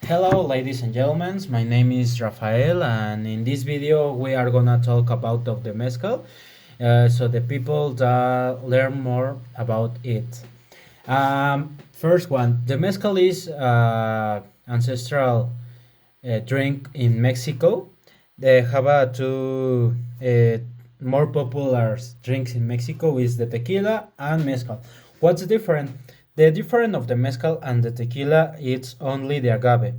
Hello, ladies and gentlemen. My name is Rafael, and in this video, we are gonna talk about of the mezcal, so the people that learn more about it. First one, the mezcal is ancestral drink in Mexico. They have two more popular drinks in Mexico is the tequila and mezcal. What's different? The difference of the mezcal and the tequila it's only the agave.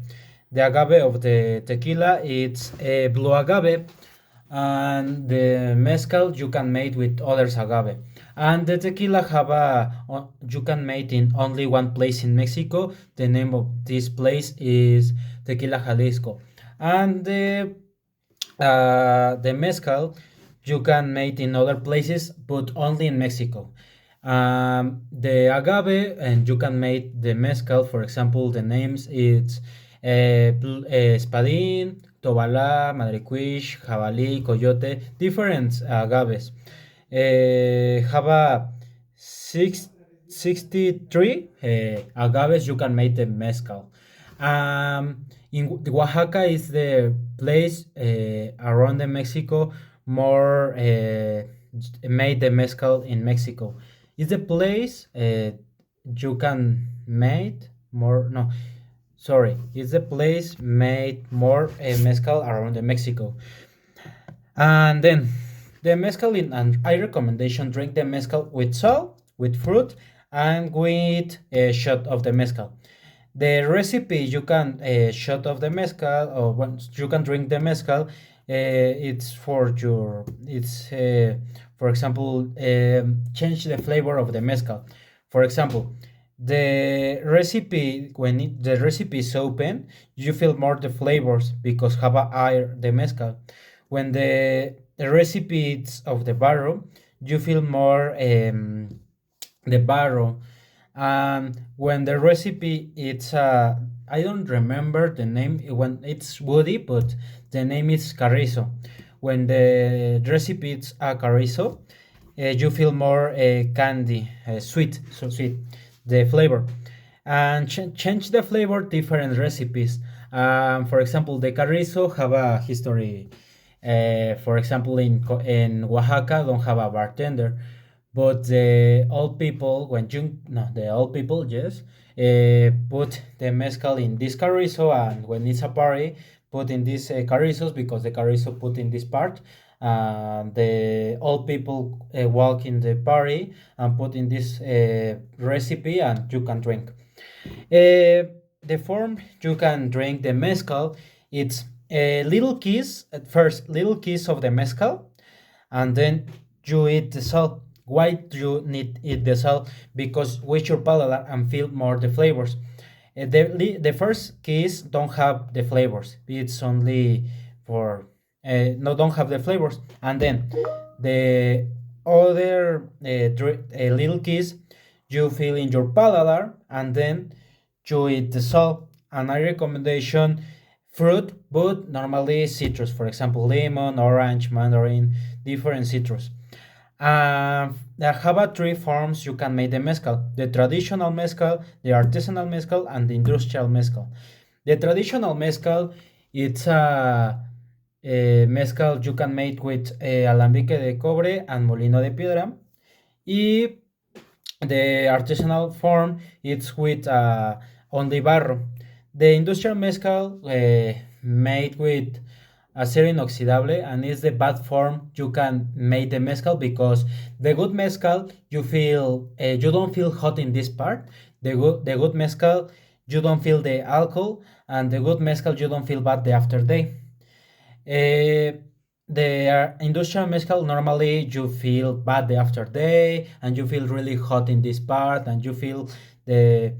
The agave of the tequila it's a blue agave, and the mezcal you can make with others agave. And the tequila have you can make in only one place in Mexico. The name of this place is Tequila Jalisco, and the mezcal you can make in other places, but only in Mexico. The agave and you can make the mezcal. For example, the names it's espadín, tobalá, madrecuish, jabalí, coyote, different agaves. Have a 63 agaves you can make the mezcal. In Oaxaca is the place around the Mexico more made the mezcal in Mexico. Is the place you can made more no sorry is the place made more mezcal around the Mexico. And then the mezcal in and I recommendation drink the mezcal with salt, with fruit, and with a shot of the mezcal. The recipe you can shot of the mezcal or once you can drink the mezcal. It's for your it's for example change the flavor of the mezcal. For example, the recipe the recipe is open, you feel more the flavors because have a air the mezcal. When the recipe is of the barrel, you feel more the barrel. And when the recipe it's I don't remember the name when it's woody, but the name is carrizo. When the recipe is a carrizo, you feel more candy, sweet, so sweet, the flavor. And change the flavor different recipes. For example, the carrizo have a history. For example, in Oaxaca don't have a bartender, but the old people when you no the old people yes put the mezcal in this carrizo, and when it's a party put in these carrizos because the carrizo put in this part. The old people walk in the party and put in this recipe and you can drink. The form you can drink the mezcal, it's a little kiss at first, little kiss of the mezcal, and then you eat the salt. Why do you need eat the salt? Because with your palate and feel more the flavors. The first kiss don't have the flavors. It's only for no don't have the flavors, and then the other little kiss you feel in your palate, and then you eat the salt. And I recommendation fruit, but normally citrus. For example, lemon, orange, mandarin, different citrus. There have three forms you can make the mezcal: the traditional mezcal, the artisanal mezcal, and the industrial mezcal. The traditional mezcal, it's a mezcal you can make with alambique de cobre and molino de piedra. Y the artisanal form, it's with only barro. The industrial mezcal made with acero inoxidable, and is the bad form you can make the mezcal because the good mezcal you feel you don't feel hot in this part. The good mezcal you don't feel the alcohol, and the good mezcal you don't feel bad the after day. The industrial mezcal normally you feel bad the after day, and you feel really hot in this part, and you feel the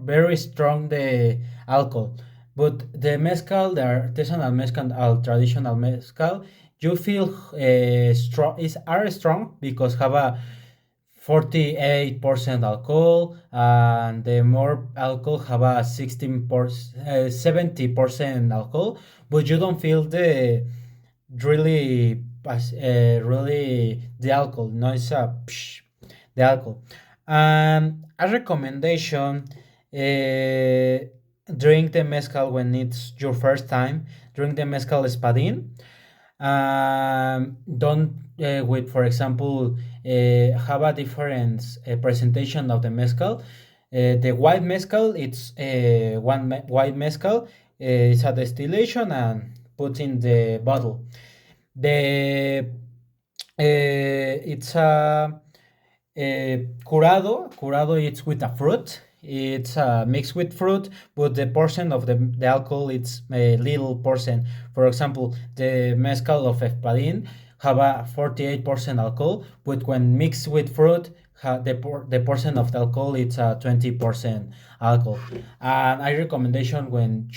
very strong the alcohol. But the mezcal, the artisanal mezcal, traditional mezcal, you feel strong is are strong because have a 48% alcohol, and the more alcohol have a 16%, 70% alcohol, but you don't feel the really really the alcohol. No, it's a the alcohol. And a recommendation, drink the mezcal when it's your first time. Drink the mezcal espadin. Don't with, for example, have a different presentation of the mezcal. The white mezcal, it's white mezcal. It's a distillation and put in the bottle. The it's a curado it's with a fruit. It's mixed with fruit, but the portion of the alcohol it's a little portion. For example, the mezcal of espadin have a 48% alcohol, but when mixed with fruit, the portion of the alcohol it's 20% alcohol. And I recommendation when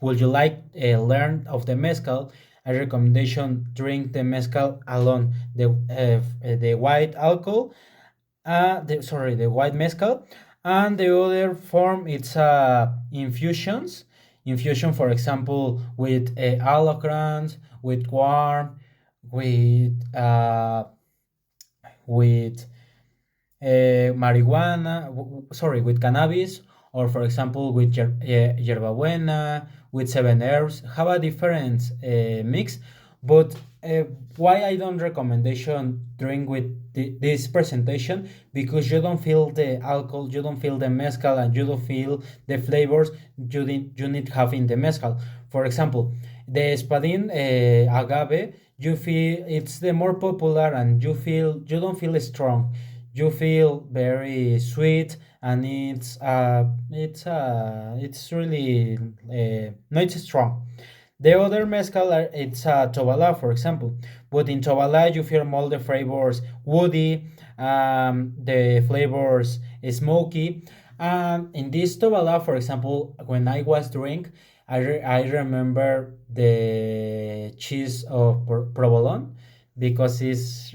would you like learn of the mezcal, I recommendation drink the mezcal alone, the white alcohol, the white mezcal, and the other form it's infusions. Infusion, for example, with alacrant, with warm, with with marijuana, with cannabis, or for example, with yerbabuena, with seven herbs, have a different mix. But why I don't recommendation drink with this presentation, because you don't feel the alcohol, you don't feel the mezcal, and you don't feel the flavors you need have in the mezcal. For example, the espadin agave, you feel it's the more popular, and you don't feel strong, you feel very sweet, and it's really not strong. The other mezcal it's Tovala, for example, but in Tovala you feel all the flavors woody, the flavors smoky. In this Tovala, for example, when I was drink, I remember the cheese of provolone, because it's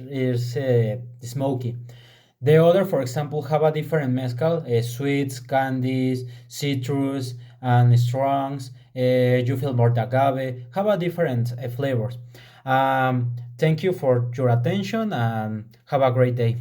smoky. The other, for example, have a different mezcal, sweets, candies, citrus, and strongs. You feel more the agave, have a different flavors. Thank you for your attention, and have a great day.